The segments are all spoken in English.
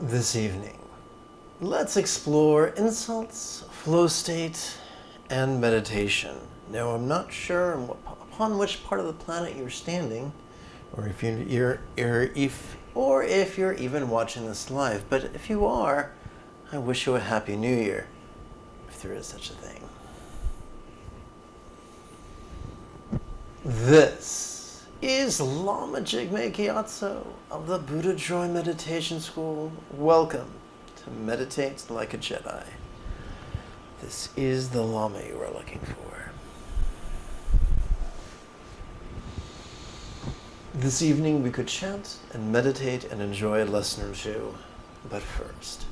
This evening, let's explore insults, flow state, and meditation. Now, I'm not sure upon which part of the planet you're standing, or if you're even watching this live. But if you are, I wish you a happy New Year, if there is such a thing. This is Lama Jigme Gyatso of the Buddha Joy Meditation School. Welcome to Meditate Like a Jedi. This is the Lama you are looking for. This evening we could chant and meditate and enjoy a lesson or two. But first,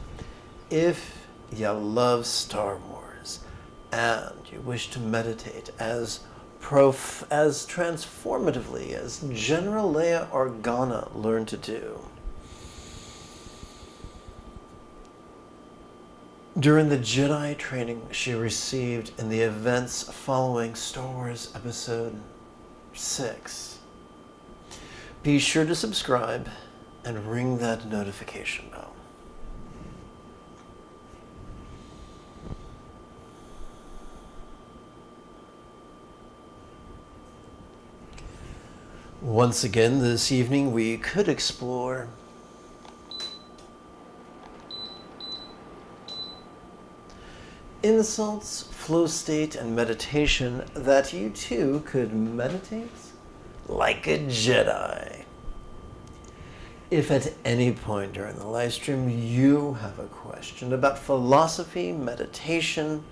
if you love Star Wars and you wish to meditate as transformatively as General Leia Organa learned to do during the Jedi training she received in the events following Star Wars Episode 6. Be sure to subscribe and ring that notification bell. Once again, this evening we could explore insults, flow state, and meditation that you too could meditate like a Jedi. If at any point during the live stream you have a question about philosophy, meditation,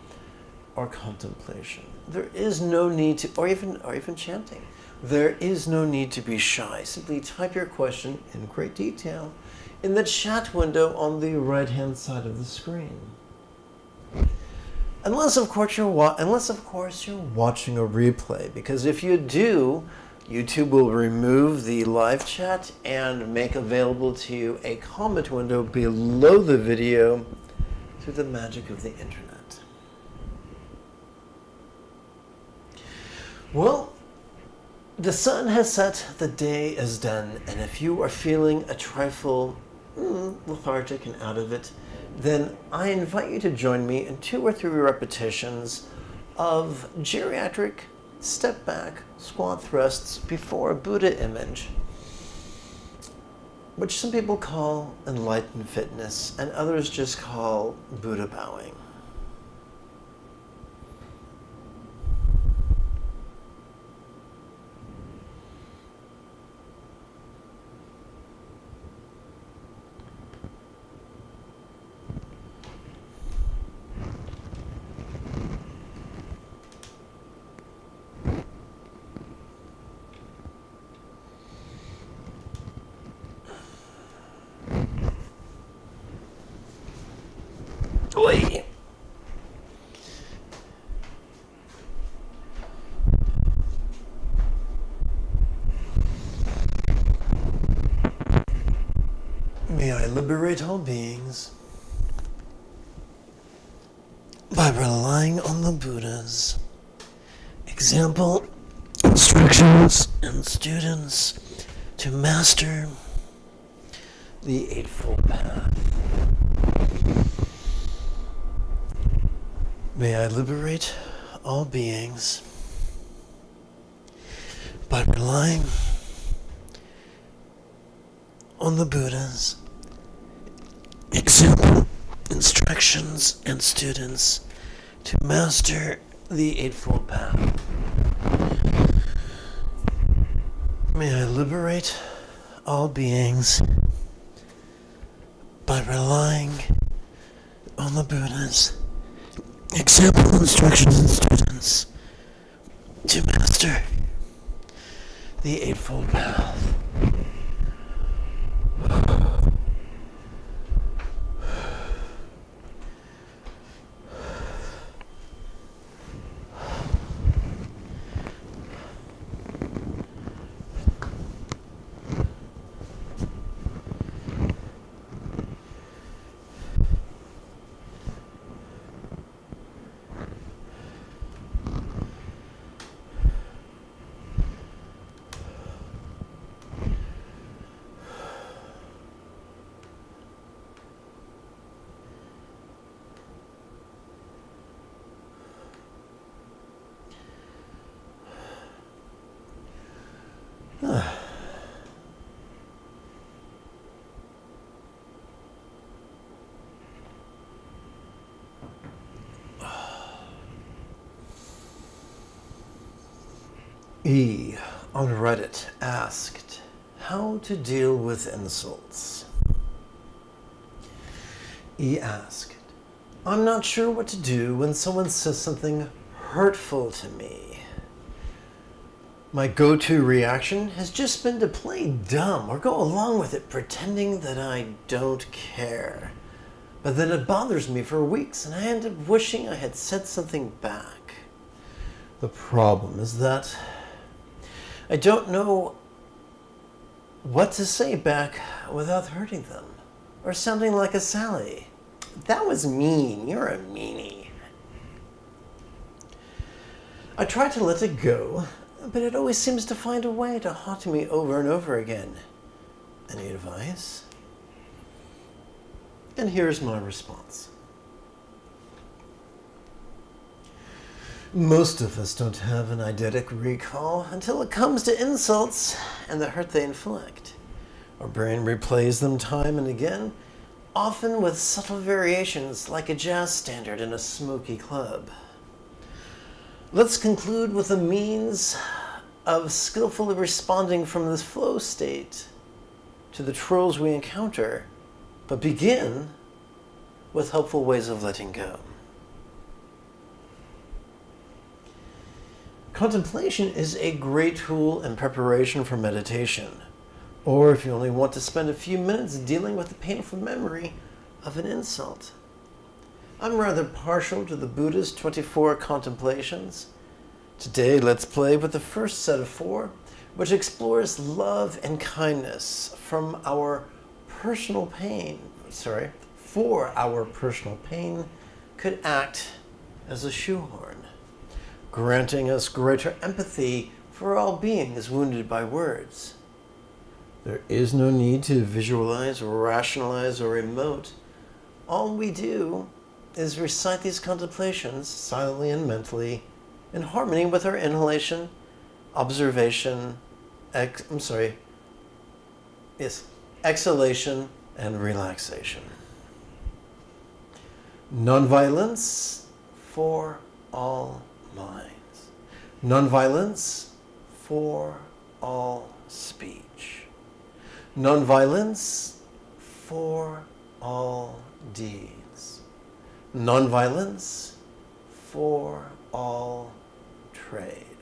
or contemplation, there is no need to, or even chanting, there is no need to be shy. Simply type your question in great detail in the chat window on the right-hand side of the screen. Unless of course you're watching a replay, because if you do, YouTube will remove the live chat and make available to you a comment window below the video through the magic of the internet. Well, the sun has set, the day is done, and if you are feeling a trifle lethargic and out of it, then I invite you to join me in 2 or 3 repetitions of geriatric step back squat thrusts before a Buddha image, which some people call enlightened fitness and others just call Buddha bowing. Oi. May I liberate all beings by relying on the Buddhas, example, instructions, and students to master the Eightfold Path. May I liberate all beings by relying on the Buddhas, example, instructions, and students to master the Eightfold Path. May I liberate all beings by relying on the Buddhas, example, instructions, and students to master the Eightfold Path. E on Reddit asked how to deal with insults. E asked, I'm not sure what to do when someone says something hurtful to me. My go-to reaction has just been to play dumb or go along with it, pretending that I don't care. But then it bothers me for weeks and I end up wishing I had said something back. The problem is that I don't know what to say back without hurting them or sounding like a Sally. That was mean. You're a meanie. I try to let it go, but it always seems to find a way to haunt me over and over again. Any advice? And here's my response. Most of us don't have an eidetic recall until it comes to insults and the hurt they inflict. Our brain replays them time and again, often with subtle variations like a jazz standard in a smoky club. Let's conclude with a means of skillfully responding from this flow state to the trolls we encounter, but begin with helpful ways of letting go. Contemplation is a great tool in preparation for meditation, or if you only want to spend a few minutes dealing with the painful memory of an insult. I'm rather partial to the Buddha's 24 contemplations. Today, let's play with the first set of 4, which explores love and kindness from our personal pain. For our personal pain could act as a shoehorn, granting us greater empathy for all beings wounded by words. There is no need to visualize, rationalize, or emote. All we do is recite these contemplations silently and mentally in harmony with our inhalation, observation, exhalation, and relaxation. Nonviolence for all minds. Nonviolence for all speech. Nonviolence for all deeds. Nonviolence for all trade.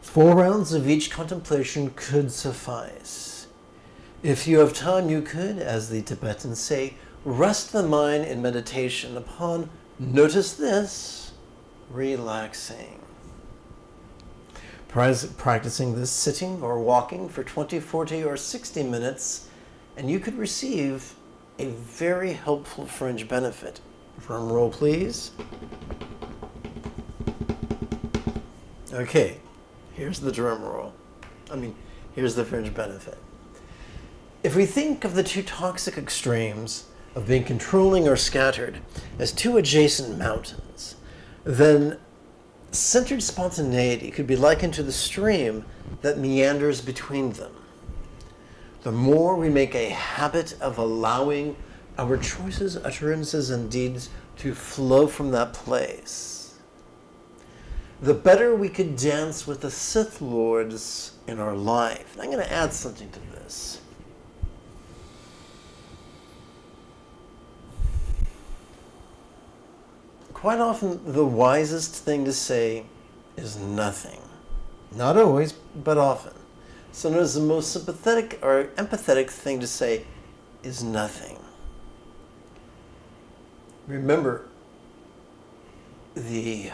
4 rounds of each contemplation could suffice. If you have time, you could, as the Tibetans say, rest the mind in meditation upon, notice this, relaxing. Practicing this sitting or walking for 20, 40, or 60 minutes, and you could receive a very helpful fringe benefit. Drum roll, please. Okay, here's the drum roll. Here's the fringe benefit. If we think of the 2 toxic extremes of being controlling or scattered as 2 adjacent mountains, then centered spontaneity could be likened to the stream that meanders between them. The more we make a habit of allowing our choices, utterances, and deeds to flow from that place, the better we could dance with the Sith Lords in our life. And I'm going to add something to this. Quite often, the wisest thing to say is nothing. Not always, but often. Sometimes the most sympathetic or empathetic thing to say is nothing. Remember, the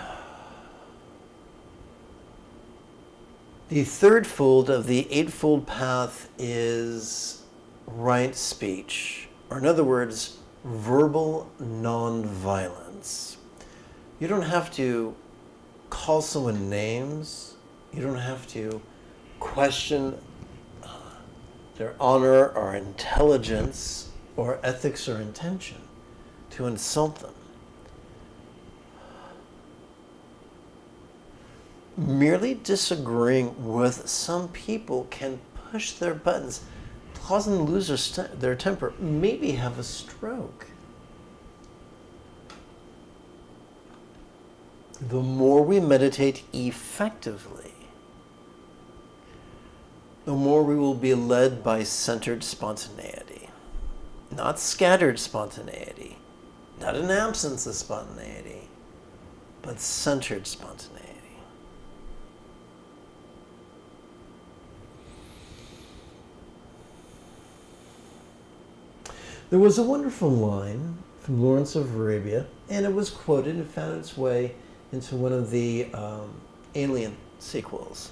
third fold of the eightfold path is right speech, or in other words, verbal nonviolence. You don't have to call someone names. You don't have to question their honor or intelligence or ethics or intention to insult them. Merely disagreeing with some people can push their buttons, cause them to lose their temper, maybe have a stroke. the more we meditate effectively, the more we will be led by centered spontaneity. Not scattered spontaneity, not an absence of spontaneity, but centered spontaneity. There was a wonderful line from Lawrence of Arabia, and it was quoted and found its way into one of the Alien sequels.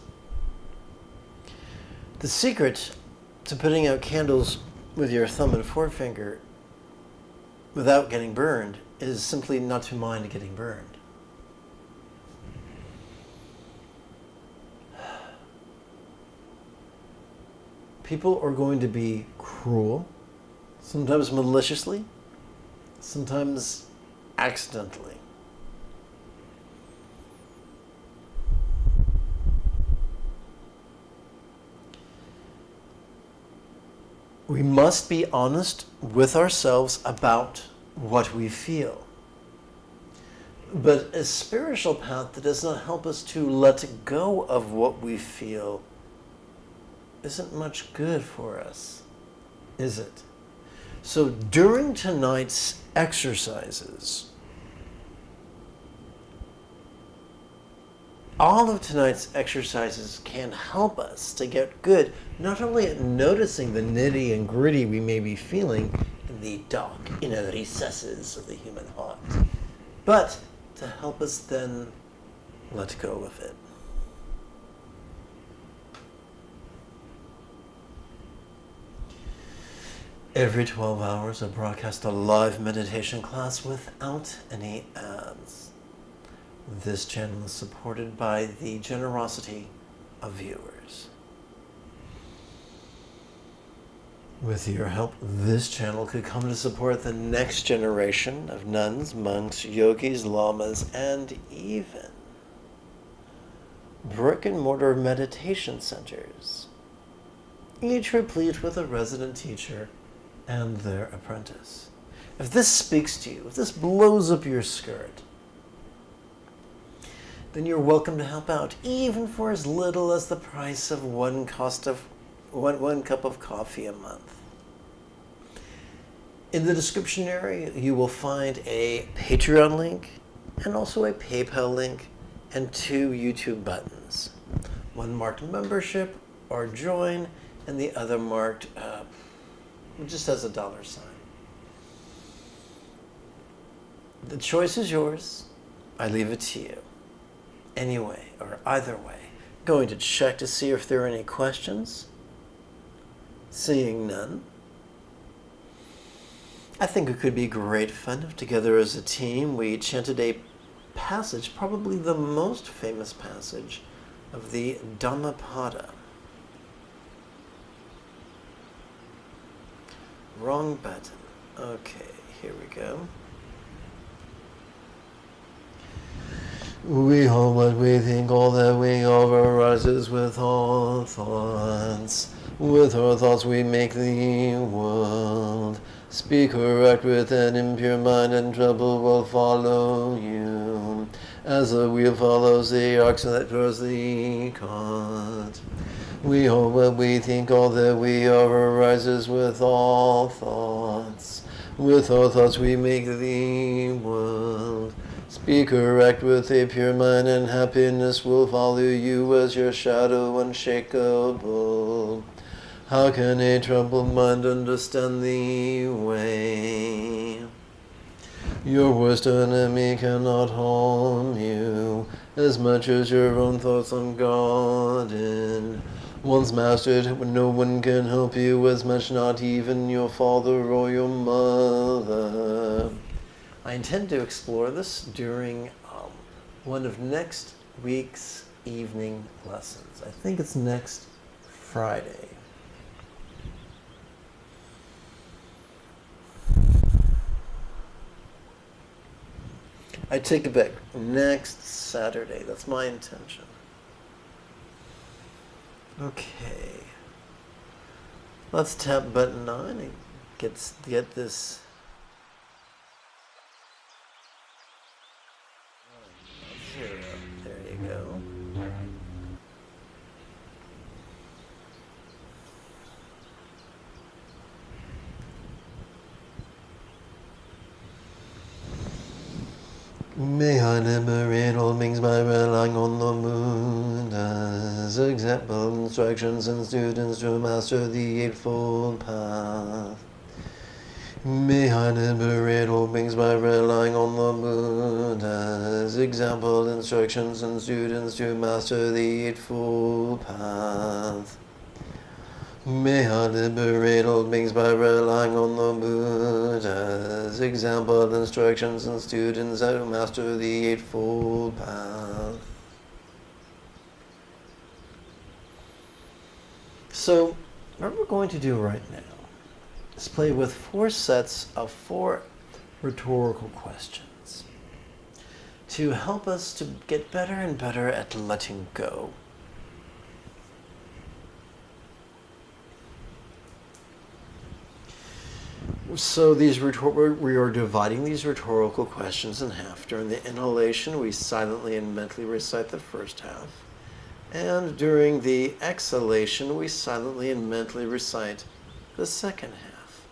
The secret to putting out candles with your thumb and forefinger without getting burned is simply not to mind getting burned. People are going to be cruel, sometimes maliciously, sometimes accidentally. We must be honest with ourselves about what we feel. But a spiritual path that does not help us to let go of what we feel isn't much good for us, is it? So during tonight's exercises, all of tonight's exercises can help us to get good, not only at noticing the nitty and gritty we may be feeling in the dark inner recesses of the human heart, but to help us then let go of it. Every 12 hours, I broadcast a live meditation class without any ads. This channel is supported by the generosity of viewers. With your help, this channel could come to support the next generation of nuns, monks, yogis, lamas, and even brick-and-mortar meditation centers, each replete with a resident teacher and their apprentice. If this speaks to you, if this blows up your skirt, then you're welcome to help out, even for as little as the price of one cup of coffee a month. In the description area, you will find a Patreon link and also a PayPal link and 2 YouTube buttons. One marked membership or join, and the other marked just has a $sign. The choice is yours. I leave it to you. Anyway, or either way, going to check to see if there are any questions. Seeing none. I think it could be great fun if together as a team we chanted a passage, probably the most famous passage of the Dhammapada. Wrong button. Okay, here we go. We hold what we think, all that we overrises with all thoughts. With our thoughts we make the world. Speak correct with an impure mind, and trouble will follow you. As the wheel follows the oxen that draws the cart. We hold what we think, all that we are arises with all thoughts. With all thoughts we make the world. Speak correct with a pure mind, and happiness will follow you as your shadow unshakable. How can a troubled mind understand the way? Your worst enemy cannot harm you as much as your own thoughts unguarded. Once mastered, no one can help you as much, not even your father or your mother. I intend to explore this during one of next week's evening lessons. I think it's next Friday. I take it back. Next Saturday. That's my intention. Okay. Let's tap button 9 and get this. May I liberate all beings by relying on the moon as example, instructions, and students to master the Eightfold Path. May I liberate all beings by relying on the moon as example, instructions, and students to master the Eightfold Path. May I liberate all beings by relying on the moon as example, instructions, and students to master the Eightfold Path. So, what we're going to do right now is play with 4 sets of 4 rhetorical questions to help us to get better and better at letting go. So we are dividing these rhetorical questions in half. During the inhalation, we silently and mentally recite the first half. And during the exhalation, we silently and mentally recite the second half.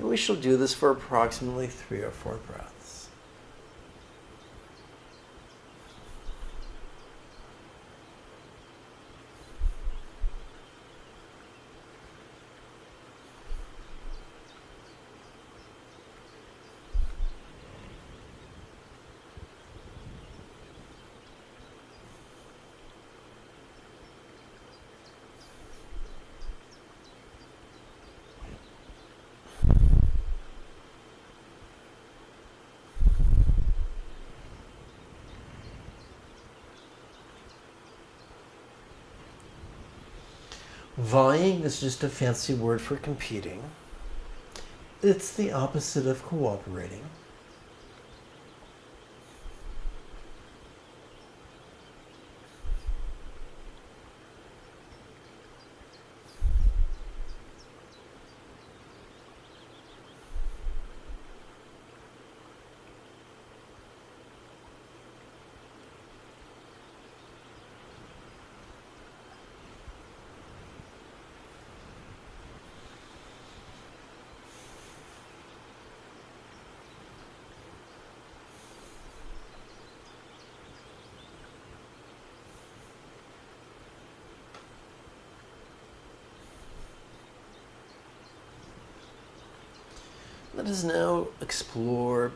And we shall do this for approximately 3 or 4 breaths. Vying is just a fancy word for competing. It's the opposite of cooperating. Let us now explore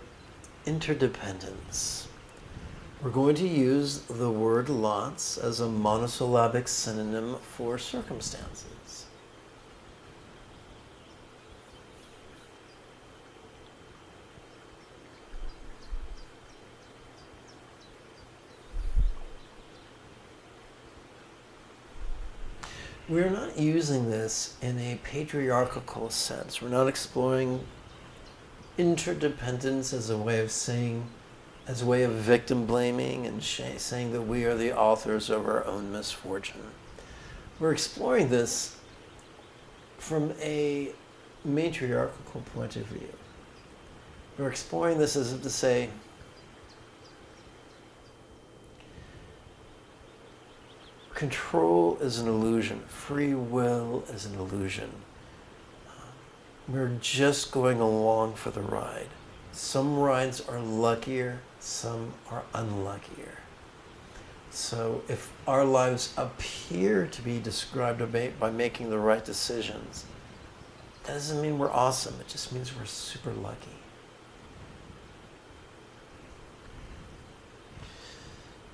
interdependence. We're going to use the word lots as a monosyllabic synonym for circumstances. We're not using this in a patriarchal sense. We're not exploring interdependence as a way of saying, as a way of victim blaming and saying that we are the authors of our own misfortune. We're exploring this from a matriarchal point of view. We're exploring this as if to say, control is an illusion. Free will is an illusion. We're just going along for the ride. Some rides are luckier, some are unluckier. So if our lives appear to be described by making the right decisions, that doesn't mean we're awesome. It just means we're super lucky.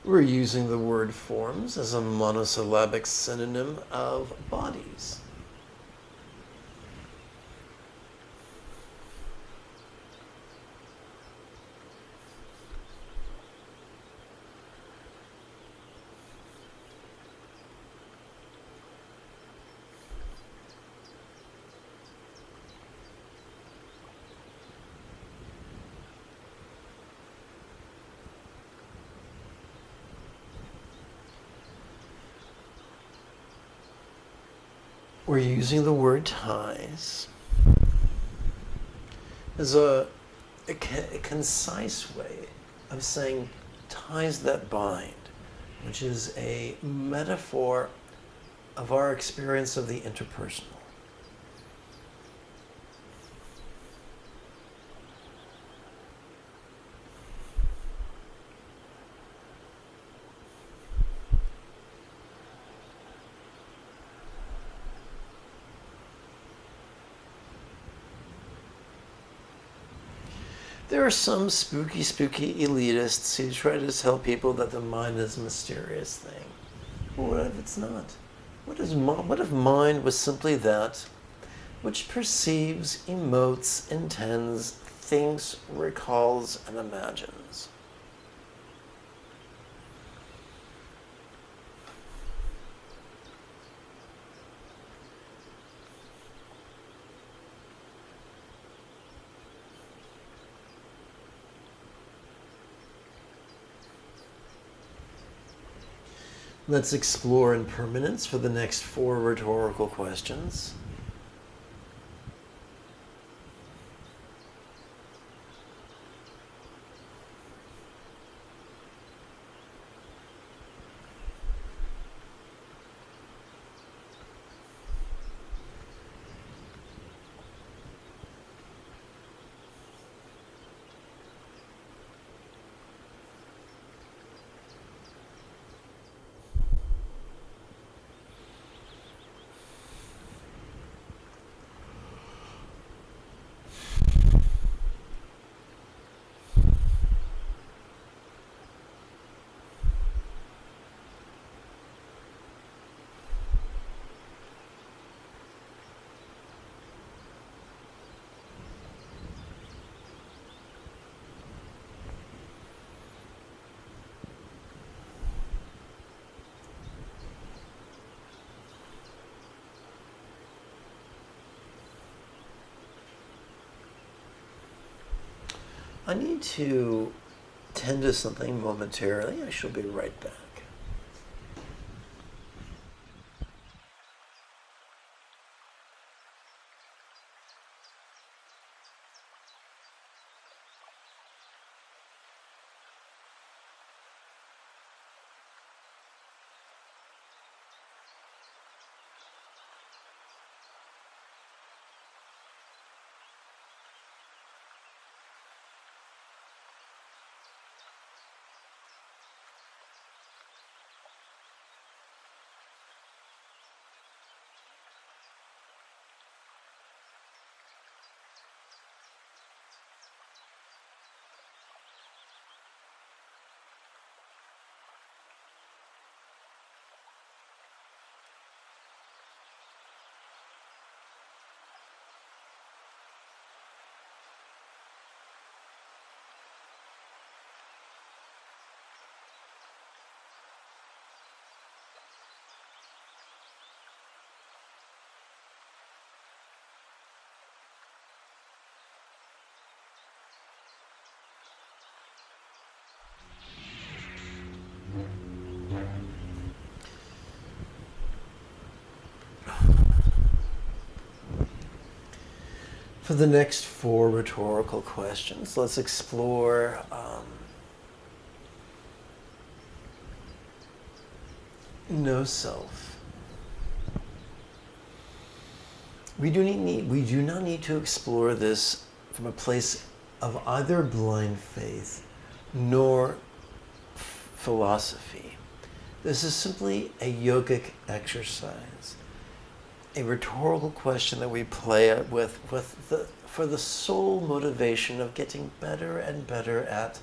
We're using the word forms as a monosyllabic synonym of bodies. We're using the word ties as a concise way of saying ties that bind, which is a metaphor of our experience of the interpersonal. There are some spooky elitists who try to tell people that the mind is a mysterious thing. Well, what if it's not? What if mind was simply that which perceives, emotes, intends, thinks, recalls, and imagines? Let's explore impermanence for the next 4 rhetorical questions. I need to tend to something momentarily. I shall be right back. For the next 4 rhetorical questions, let's explore no self. We do not need to explore this from a place of either blind faith nor philosophy. This is simply a yogic exercise, a rhetorical question that we play with for the sole motivation of getting better and better at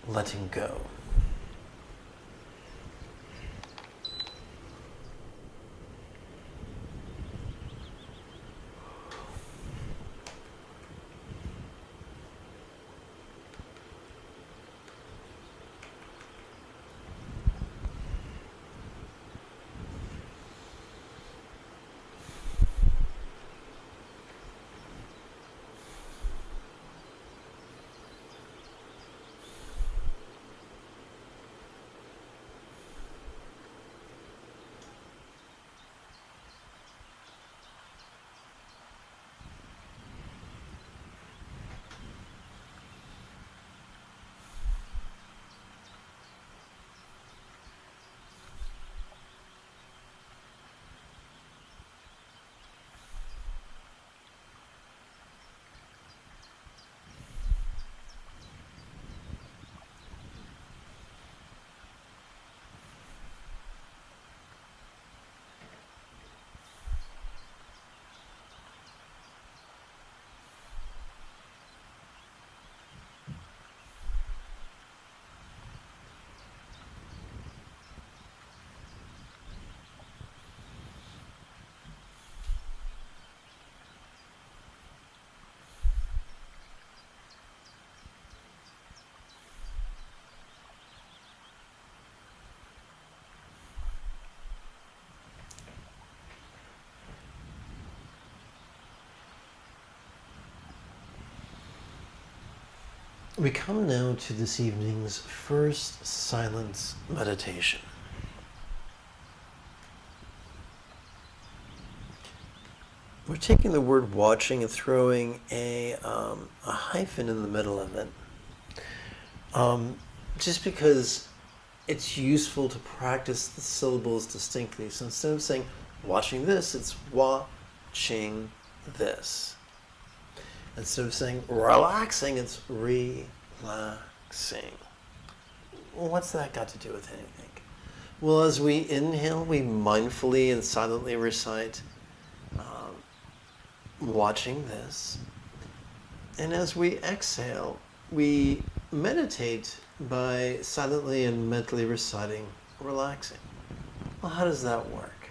letting go. We come now to this evening's first silence meditation. We're taking the word watching and throwing a hyphen in the middle of it. Just because it's useful to practice the syllables distinctly. So instead of saying watching this, it's watching this. Instead of saying relaxing, it's relaxing. Well, what's that got to do with anything? Well, as we inhale, we mindfully and silently recite watching this. And as we exhale, we meditate by silently and mentally reciting relaxing. Well, how does that work?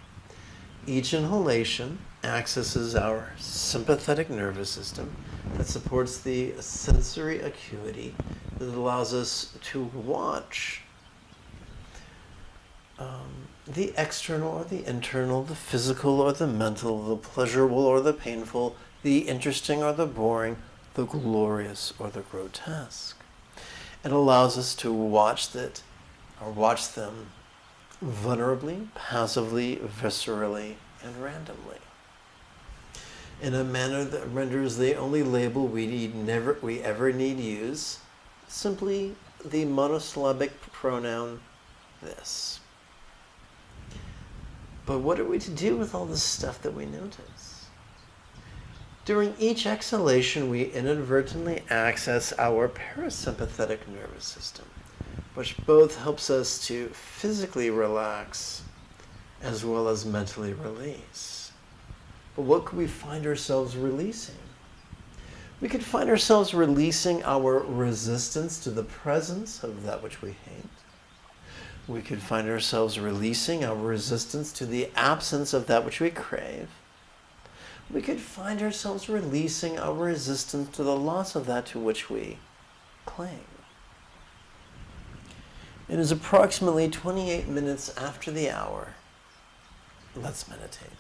Each inhalation accesses our sympathetic nervous system that supports the sensory acuity that allows us to watch the external or the internal, the physical or the mental, the pleasurable or the painful, the interesting or the boring, the glorious or the grotesque. It allows us to watch them vulnerably, passively, viscerally, and randomly, in a manner that renders the only label we ever need use simply the monosyllabic pronoun this. But what are we to do with all this stuff that we notice? During each exhalation, we inadvertently access our parasympathetic nervous system, which both helps us to physically relax as well as mentally release. But what could we find ourselves releasing? We could find ourselves releasing our resistance to the presence of that which we hate. We could find ourselves releasing our resistance to the absence of that which we crave. We could find ourselves releasing our resistance to the loss of that to which we cling. It is approximately 28 minutes after the hour. Let's meditate.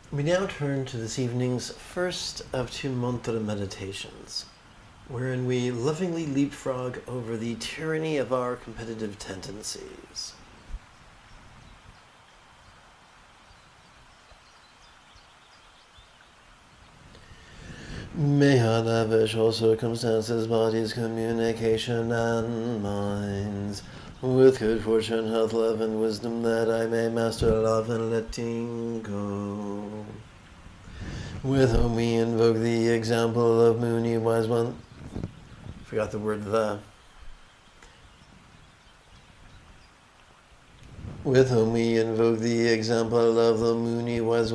We now turn to this evening's first of 2 mantra meditations, wherein we lovingly leapfrog over the tyranny of our competitive tendencies. May I lavish all circumstances, bodies, communication, and minds, with good fortune, health, love, and wisdom, that I may master love and letting go. With whom we invoke the example of Muni, wise one. Forgot the word the. With whom we invoke the example of the Muni, wise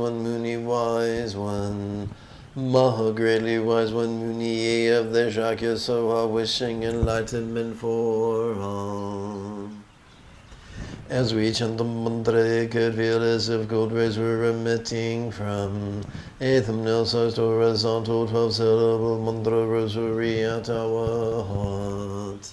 one. Maha, greatly wise one, Muni of the Shakya Soha, wishing enlightenment for all. As we chant the mantra, it could feel as if gold rays were emitting from a thumbnail sized horizontal 12-syllable mantra rosary at our heart.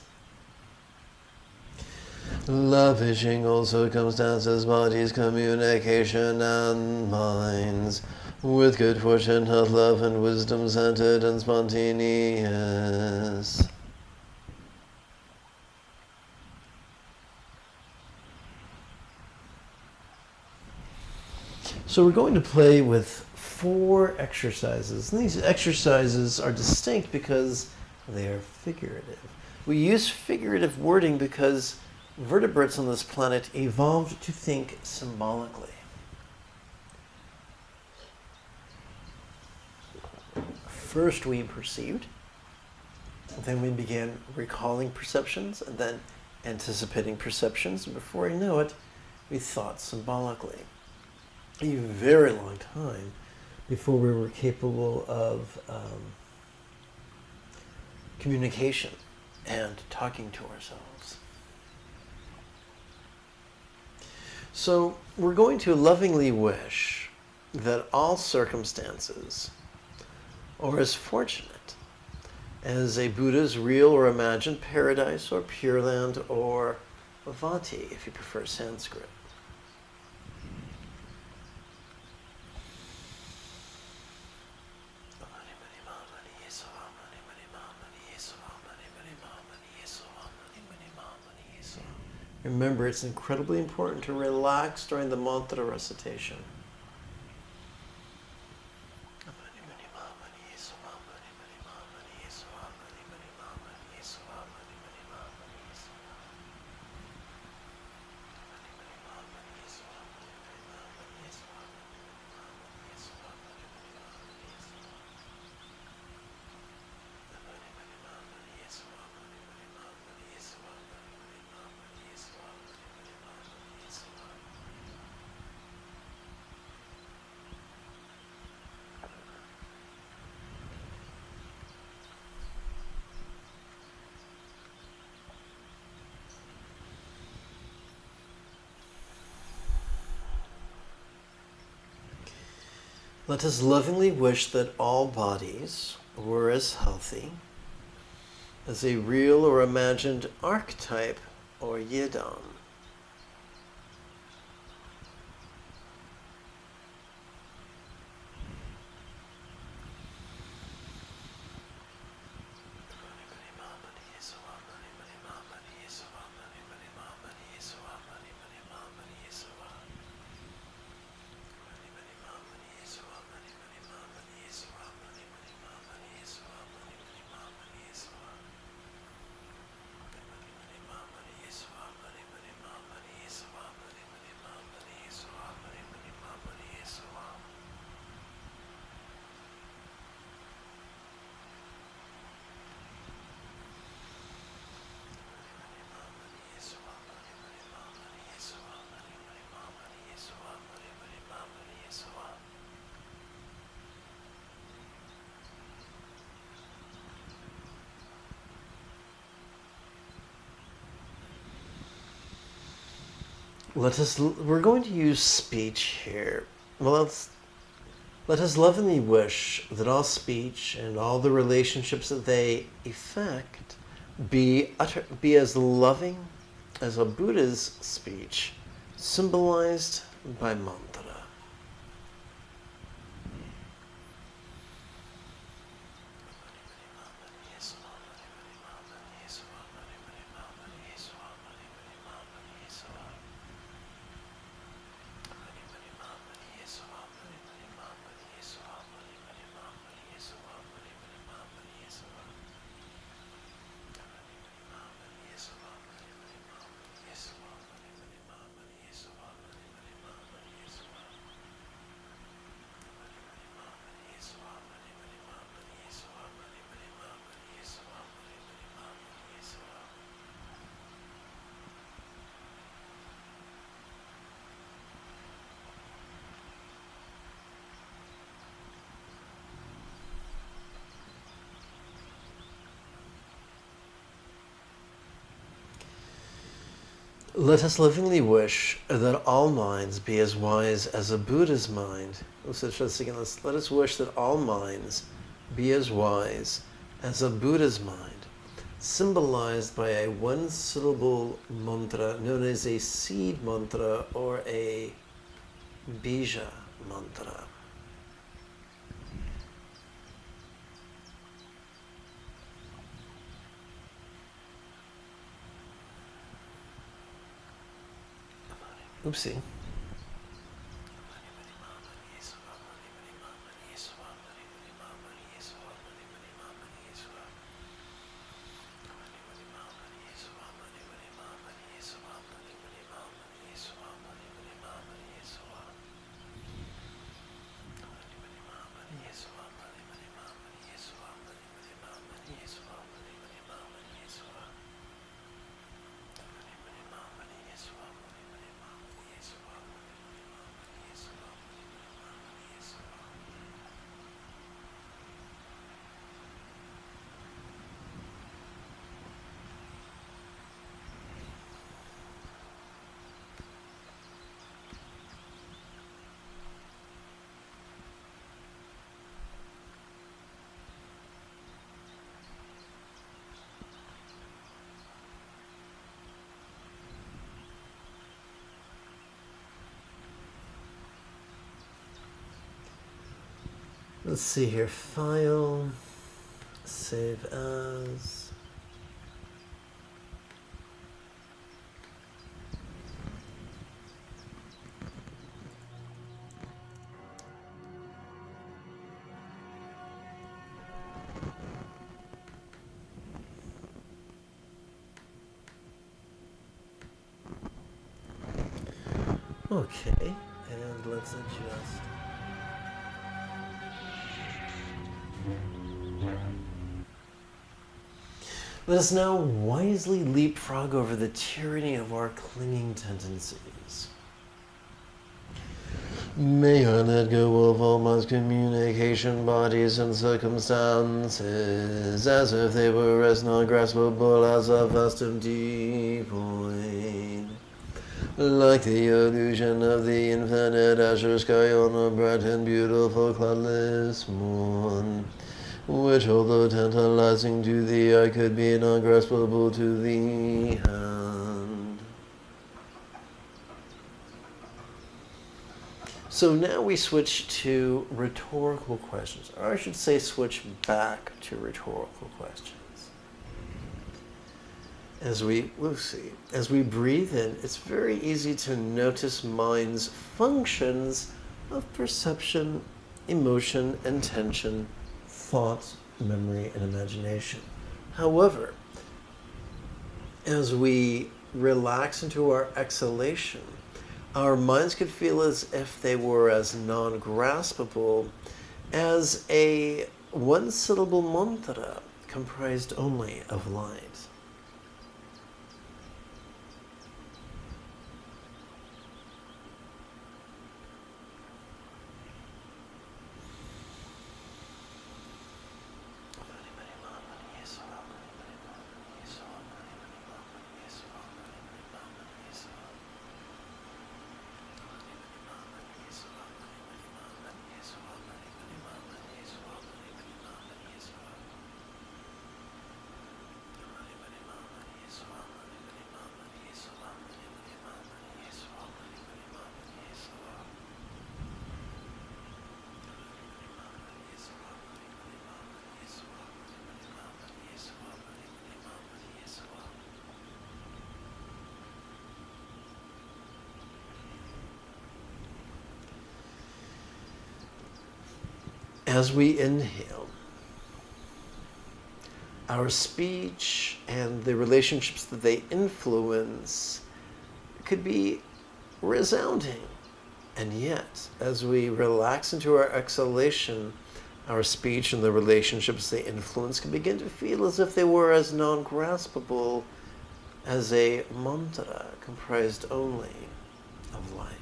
Lavishing all circumstances, bodies, communication, and minds, with good fortune, health, love, and wisdom, centered and spontaneous. So we're going to play with 4 exercises. And these exercises are distinct because they are figurative. We use figurative wording because vertebrates on this planet evolved to think symbolically. First we perceived, then we began recalling perceptions, and then anticipating perceptions, and before you know it, we thought symbolically. A very long time before we were capable of communication and talking to ourselves. So we're going to lovingly wish that all circumstances are as fortunate as a Buddha's real or imagined paradise or Pure Land or Vati, if you prefer Sanskrit. Remember, it's incredibly important to relax during the mantra recitation. Let us lovingly wish that all bodies were as healthy as a real or imagined archetype or yidam. We're going to use speech here. Well, let us lovingly wish that all speech and all the relationships that they effect be as loving as a Buddha's speech, symbolized by mantra. Let us lovingly wish that all minds be as wise as a Buddha's mind. Let us wish that all minds be as wise as a Buddha's mind, symbolized by a one-syllable mantra known as a seed mantra or a bija mantra. Oopsie. Let's see here, file, save as. Okay, and let's adjust. Let us now wisely leapfrog over the tyranny of our clinging tendencies. May I let go of all my communication bodies and circumstances, as if they were as non-graspable as a vast empty void. Like the illusion of the infinite azure sky on a bright and beautiful cloudless morn, which, although tantalizing to the eye, could be non-graspable to the hand. So now we switch to rhetorical questions, or I should say switch back to rhetorical questions. As we breathe in, it's very easy to notice mind's functions of perception, emotion, intention, thought, memory, and imagination. However, as we relax into our exhalation, our minds could feel as if they were as non-graspable as a one-syllable mantra comprised only of light. As we inhale, our speech and the relationships that they influence could be resounding. And yet, as we relax into our exhalation, our speech and the relationships they influence can begin to feel as if they were as non-graspable as a mantra comprised only of light.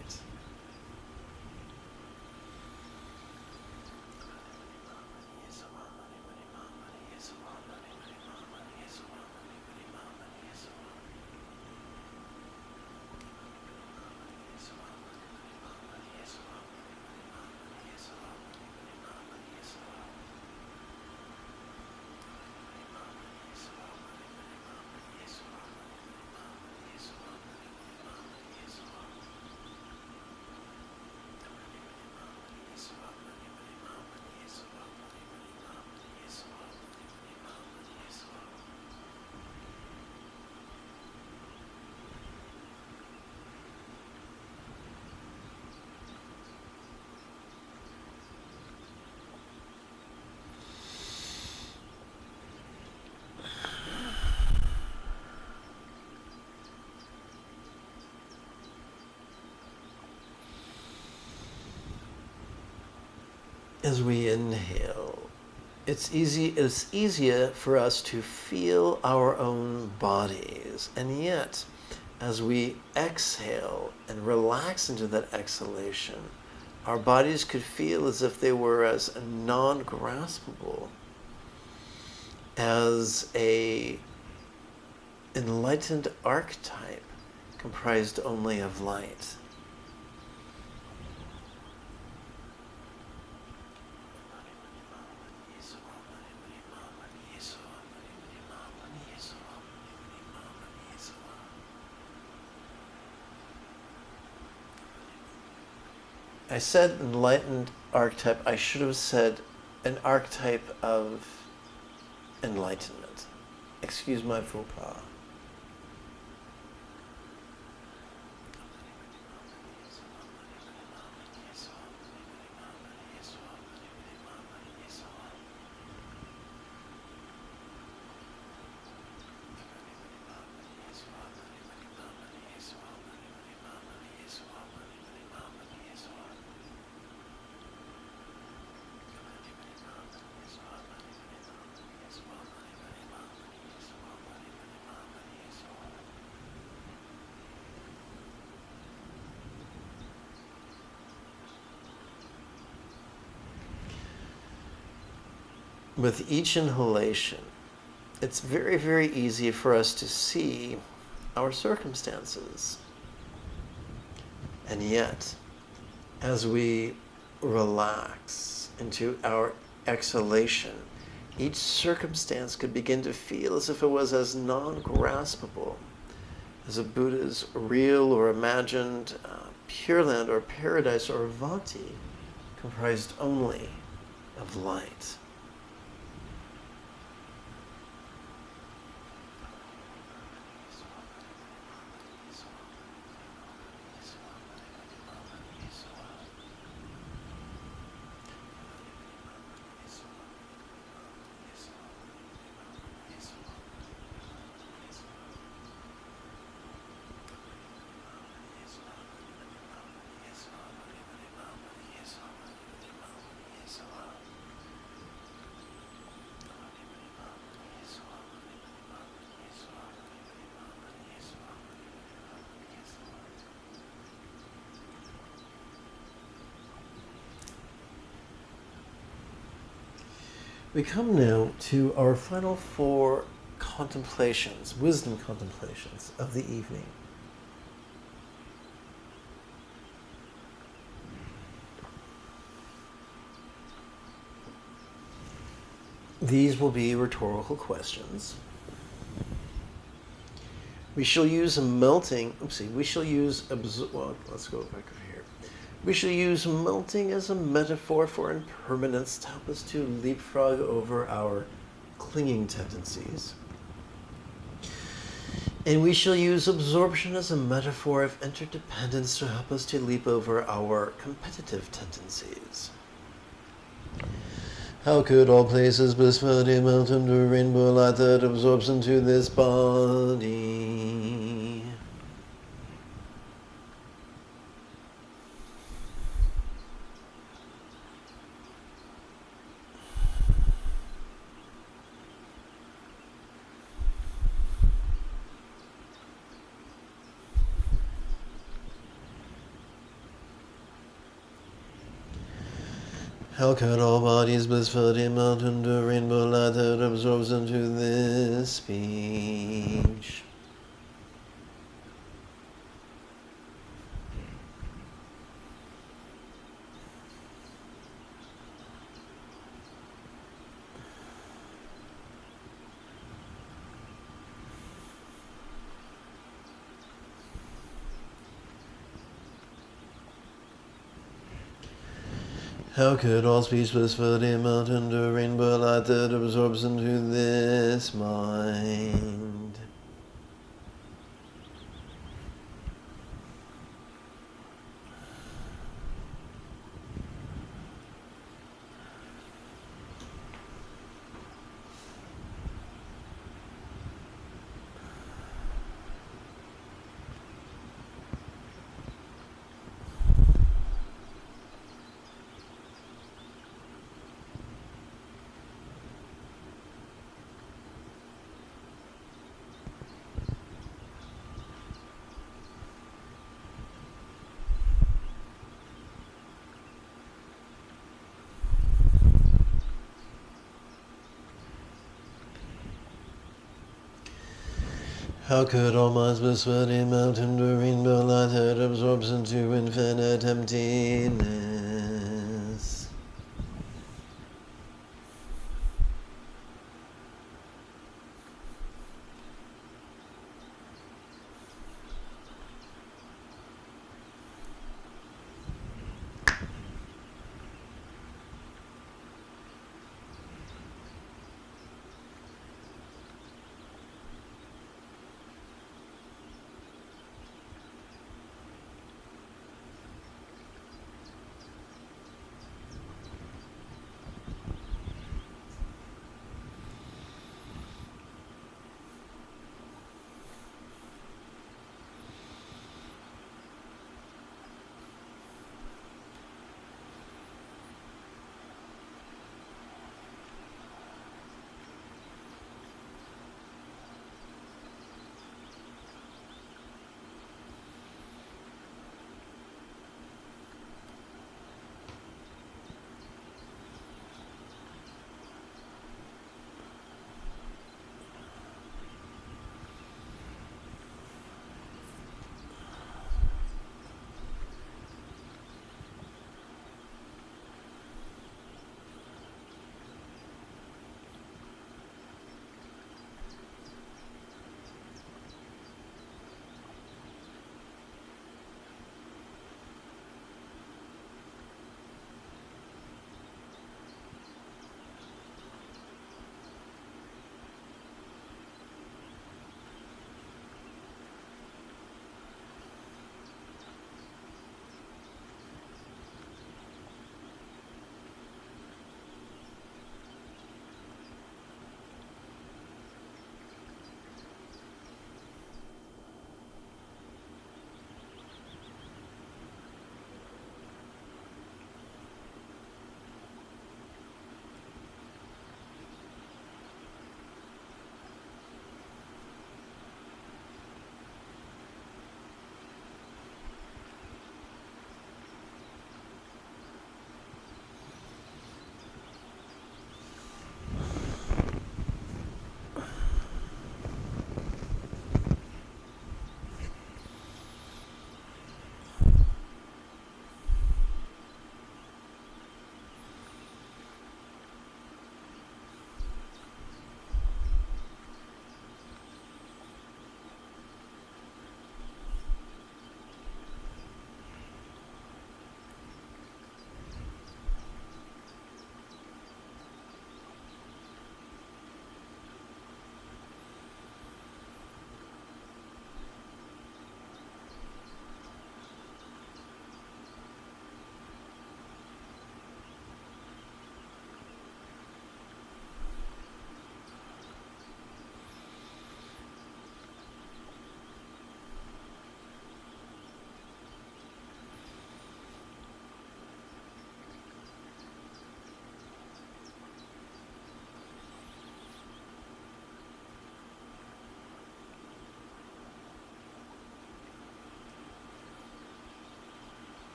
as we inhale, it's easier for us to feel our own bodies. And yet, as we exhale and relax into that exhalation, our bodies could feel as if they were as non-graspable as a enlightened archetype comprised only of light. I said enlightened archetype. I should have said an archetype of enlightenment. Excuse my faux pas. With each inhalation, it's very, very easy for us to see our circumstances. And yet, as we relax into our exhalation, each circumstance could begin to feel as if it was as non-graspable as a Buddha's real or imagined Pure Land or Paradise or Avanti, comprised only of light. We come now to our final 4 contemplations, wisdom contemplations of the evening. These will be rhetorical questions. We shall use melting, we shall use, well, let's go back over here. We shall use melting as a metaphor for impermanence to help us to leapfrog over our clinging tendencies. And we shall use absorption as a metaphor of interdependence to help us to leap over our competitive tendencies. How could all places blissfully melt into a rainbow light that absorbs into this body? How could all bodies blissfully melt into a rainbow light that absorbs into this speech? How could all speech blissfully melt into a rainbow light that absorbs into this mind? How could all minds be sweaty mountain to rainbow light that absorbs into infinite emptiness?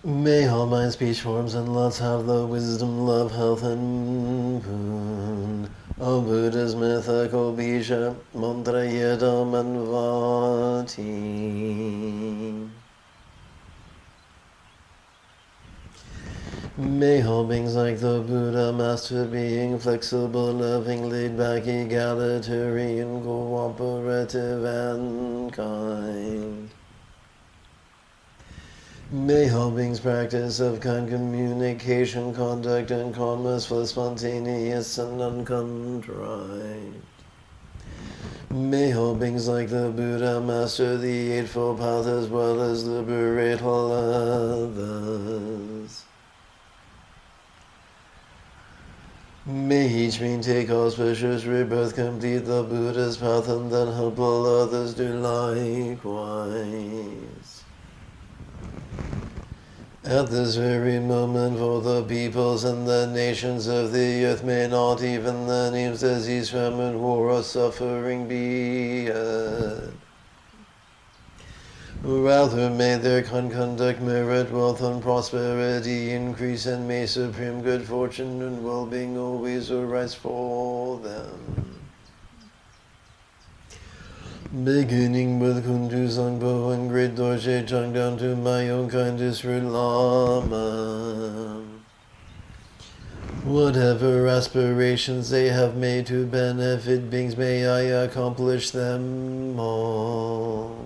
May all mind, speech, forms, and lots have the wisdom, love, health, and boon. O Buddha's mythical bija, mantra, yedam, and vati. May all beings like the Buddha, master being, flexible, loving, laid back, egalitarian, cooperative, and kind. May all beings practice of kind communication, conduct, and calmness, for spontaneous and uncontrite. May all beings like the Buddha master the Eightfold Path as well as liberate all others. May each being take auspicious rebirth, complete the Buddha's path, and then help all others do likewise. At this very moment, for the peoples and the nations of the earth, may not even the names disease, famine, war, or suffering be heard. Rather may their conduct, merit, wealth, and prosperity increase, and may supreme good fortune and well-being always arise for them. Beginning with Kuntu Sangpo and Great Dorje Chang down to my own kindest root Lama. Whatever aspirations they have made to benefit beings, may I accomplish them all.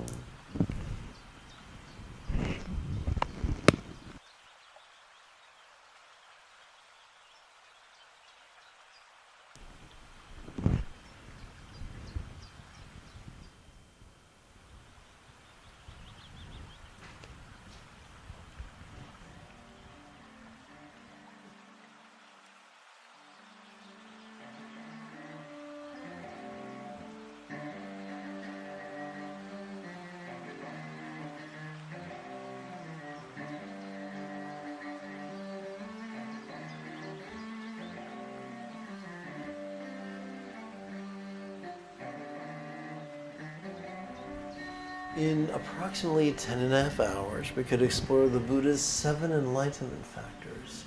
In approximately 10.5 hours, we could explore the Buddha's 7 enlightenment factors,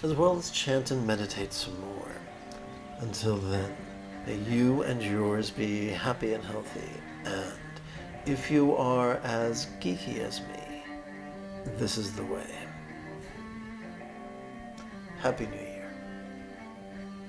as well as chant and meditate some more. Until then, may you and yours be happy and healthy, and if you are as geeky as me, this is the way. Happy New Year.